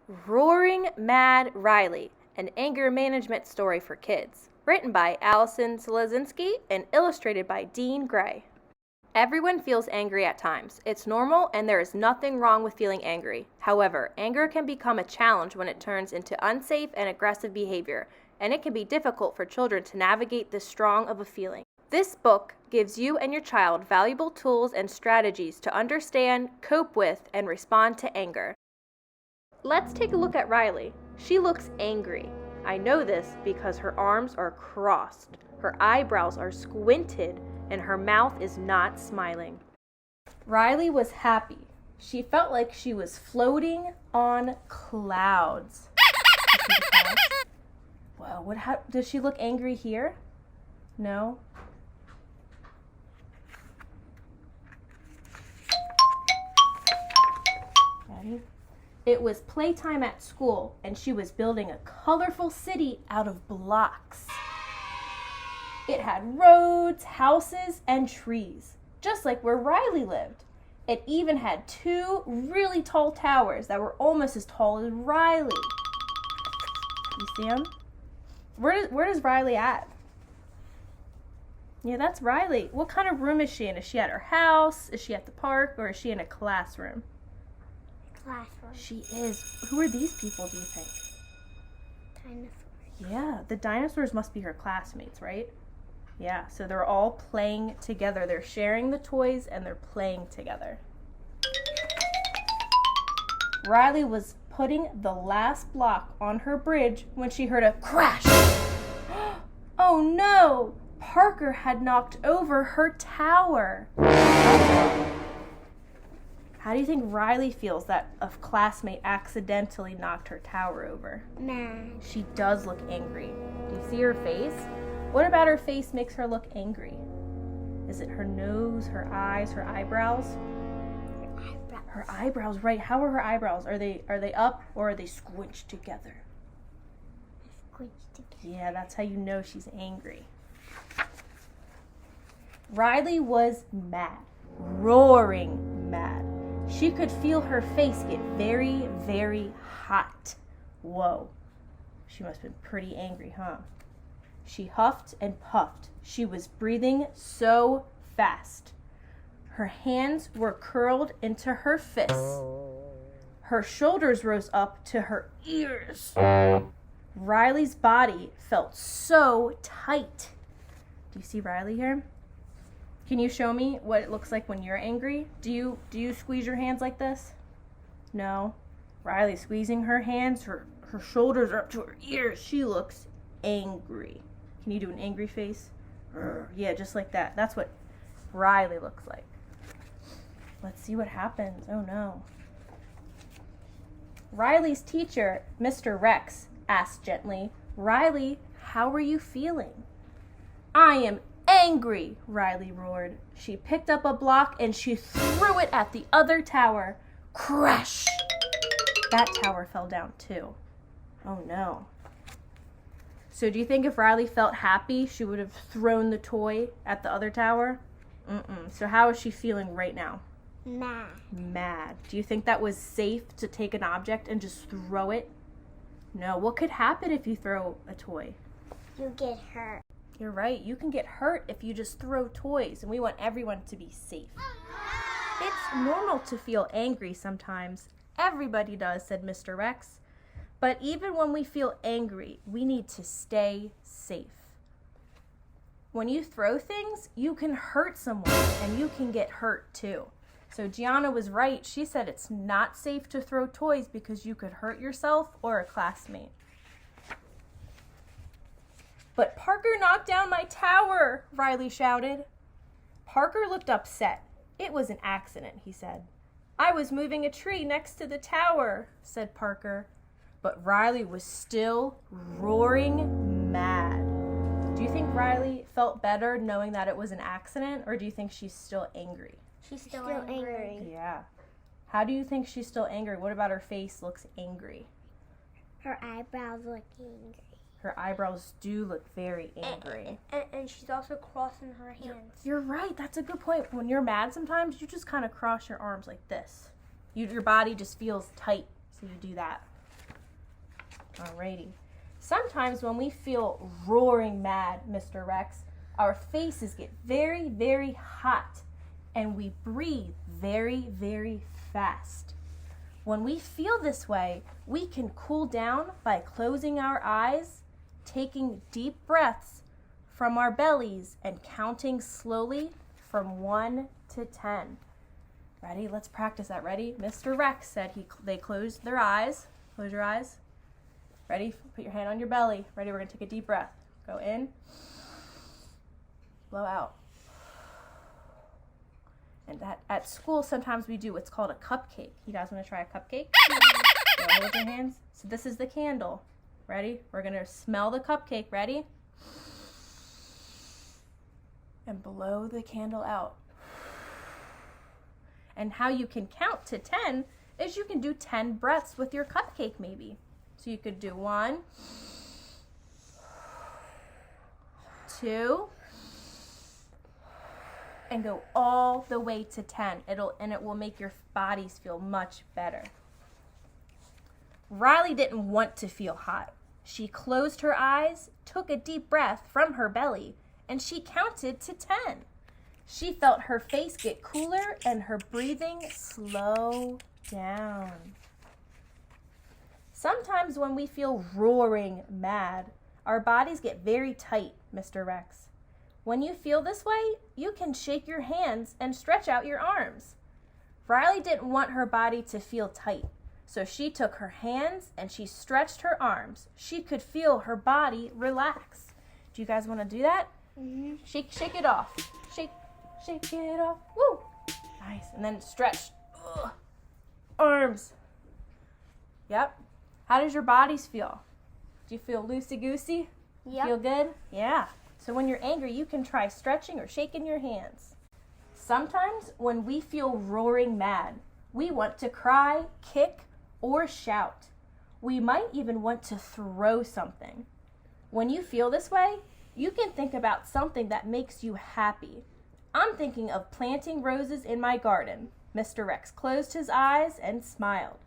Roaring Mad Riley, an anger management story for kids. Written by Allison Zelezinski and illustrated by Dean Gray. Everyone feels angry at times. It's normal and there is nothing wrong with feeling angry. However, anger can become a challenge when it turns into unsafe and aggressive behavior, and it can be difficult for children to navigate this strong of a feeling. This book gives you and your child valuable tools and strategies to understand, cope with, and respond to anger. Let's take a look at Riley. She looks angry. I know this because her arms are crossed, her eyebrows are squinted, and her mouth is not smiling. Riley was happy. She felt like she was floating on clouds. Whoa, does she look angry here? No? Ready? It was playtime at school, and she was building a colorful city out of blocks. It had roads, houses, and trees, just like where Riley lived. It even had two really tall towers that were almost as tall as Riley. You see them? Where does Riley at? Yeah, that's Riley. What kind of room is she in? Is she at her house? Is she at the park? Or is she in a classroom? Classroom. She is. Who are these people, do you think? Dinosaurs. Yeah, the dinosaurs must be her classmates, right? Yeah, so they're all playing together. They're sharing the toys and they're playing together. Riley was putting the last block on her bridge when she heard a crash. Oh no! Parker had knocked over her tower. How do you think Riley feels that a classmate accidentally knocked her tower over? Mad. She does look angry. Do you see her face? What about her face makes her look angry? Is it her nose, her eyes, her eyebrows? Her eyebrows, right. How are her eyebrows? Are they up or are they squinched together? Squinched together. Yeah, that's how you know she's angry. Riley was mad. Roaring mad. She could feel her face get very, very hot. Whoa. She must have been pretty angry, huh? She huffed and puffed. She was breathing so fast. Her hands were curled into her fists. Her shoulders rose up to her ears. Riley's body felt so tight. Do you see Riley here? Can you show me what it looks like when you're angry? Do you squeeze your hands like this? No. Riley's squeezing her hands. Her shoulders are up to her ears. She looks angry. Can you do an angry face? Yeah, just like that. That's what Riley looks like. Let's see what happens. Oh no. Riley's teacher, Mr. Rex, asked gently, "Riley, how are you feeling?" "I am angry," Riley roared. She picked up a block and she threw it at the other tower. Crash! That tower fell down too. Oh no. So do you think if Riley felt happy, she would have thrown the toy at the other tower? So how is she feeling right now? Mad. Mad. Do you think that was safe to take an object and just throw it? No. What could happen if you throw a toy? You get hurt. You're right. You can get hurt if you just throw toys, and we want everyone to be safe. It's normal to feel angry sometimes. Everybody does, said Mr. Rex. But even when we feel angry, we need to stay safe. When you throw things, you can hurt someone, and you can get hurt too. So Gianna was right. She said it's not safe to throw toys because you could hurt yourself or a classmate. "But Parker knocked down my tower," Riley shouted. Parker looked upset. "It was an accident," he said. "I was moving a tree next to the tower," said Parker. But Riley was still roaring mad. Do you think Riley felt better knowing that it was an accident, or do you think she's still angry? She's still angry. Yeah. How do you think she's still angry? What about her face looks angry? Her eyebrows look angry. Her eyebrows do look very angry. And she's also crossing her hands. You're right. That's a good point. When you're mad sometimes, you just kind of cross your arms like this. Your body just feels tight, so you do that. Alrighty. Sometimes when we feel roaring mad, Mr. Rex, our faces get very, very hot and we breathe very, very fast. When we feel this way, we can cool down by closing our eyes, taking deep breaths from our bellies, and counting slowly from 1 to 10. Ready? Let's practice that. Ready? Mr. Rex said they closed their eyes. Close your eyes. Ready? Put your hand on your belly. Ready? We're going to take a deep breath. Go in. Blow out. And at school, sometimes we do what's called a cupcake. You guys want to try a cupcake? So hold your hands. So this is the candle. Ready? We're going to smell the cupcake. Ready? And blow the candle out. And how you can count to 10 is you can do 10 breaths with your cupcake maybe. So you could do 1, 2, and go all the way to 10. It will make your bodies feel much better. Riley didn't want to feel hot. She closed her eyes, took a deep breath from her belly, and she counted to 10. She felt her face get cooler and her breathing slow down. Sometimes when we feel roaring mad, our bodies get very tight, Mr. Rex. When you feel this way, you can shake your hands and stretch out your arms. Riley didn't want her body to feel tight, so she took her hands and she stretched her arms. She could feel her body relax. Do you guys want to do that? Mm-hmm. Shake it off. Shake it off. Woo! Nice. And then stretch. Ugh. Arms. Yep. How does your bodies feel? Do you feel loosey-goosey? Yep. Feel good? Yeah. So when you're angry, you can try stretching or shaking your hands. Sometimes when we feel roaring mad, we want to cry, kick, or shout. We might even want to throw something. When you feel this way, you can think about something that makes you happy. I'm thinking of planting roses in my garden. Mr. Rex closed his eyes and smiled.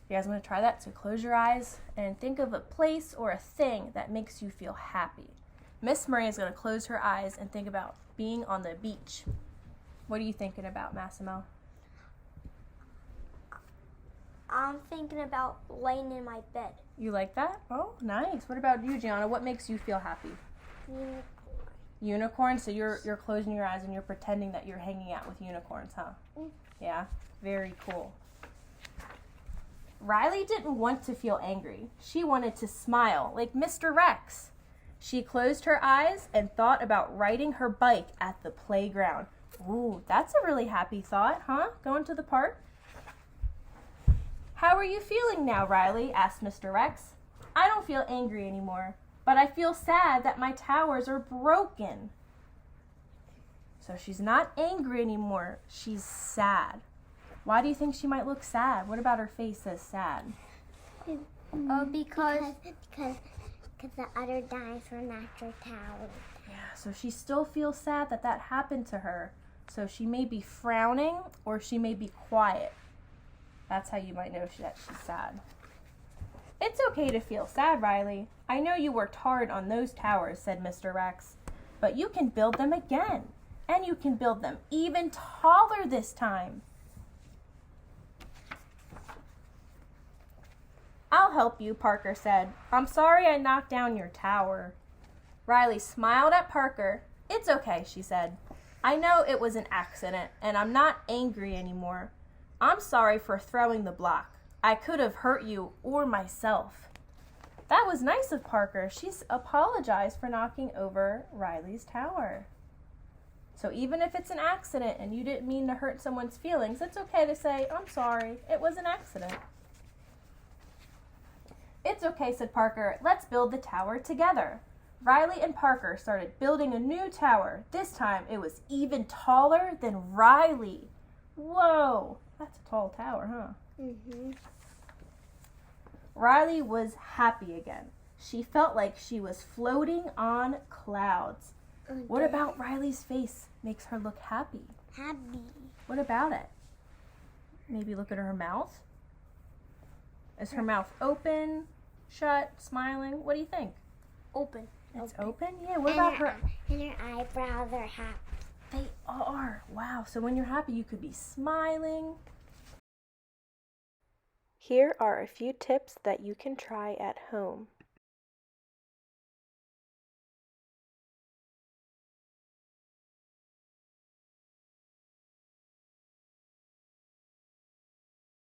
You guys want to try that? So close your eyes and think of a place or a thing that makes you feel happy. Miss Marie is going to close her eyes and think about being on the beach. What are you thinking about, Massimo? I'm thinking about laying in my bed. You like that? Oh, nice. What about you, Gianna? What makes you feel happy? Unicorn? So you're closing your eyes and you're pretending that you're hanging out with unicorns, huh? Yeah, very cool. Riley didn't want to feel angry. She wanted to smile like Mr. Rex. She closed her eyes and thought about riding her bike at the playground. Ooh, that's a really happy thought, huh? Going to the park? How are you feeling now, Riley? Asked Mr. Rex. I don't feel angry anymore, but I feel sad that my towers are broken. So she's not angry anymore. She's sad. Why do you think she might look sad? What about her face says sad? Because the other dinosaur knocked her tower. Yeah, so she still feels sad that that happened to her. So she may be frowning or she may be quiet. That's how you might know that she's sad. It's okay to feel sad, Riley. I know you worked hard on those towers, said Mr. Rex, but you can build them again, and you can build them even taller this time. I'll help you, Parker said. I'm sorry I knocked down your tower. Riley smiled at Parker. It's okay, she said. I know it was an accident, and I'm not angry anymore. I'm sorry for throwing the block. I could have hurt you or myself. That was nice of Parker. She's apologized for knocking over Riley's tower. So even if it's an accident and you didn't mean to hurt someone's feelings, it's okay to say, I'm sorry, it was an accident. It's okay, said Parker. Let's build the tower together. Riley and Parker started building a new tower. This time it was even taller than Riley. Whoa, that's a tall tower, huh? Mm-hmm. Riley was happy again. She felt like she was floating on clouds. Okay. What about Riley's face makes her look happy? Happy. What about it? Maybe look at her mouth. Is her mouth open shut, smiling? What do you think? Open. It's open? Yeah, what about her? And her eyebrows are happy. They are. Wow, so when you're happy, you could be smiling. Here are a few tips that you can try at home.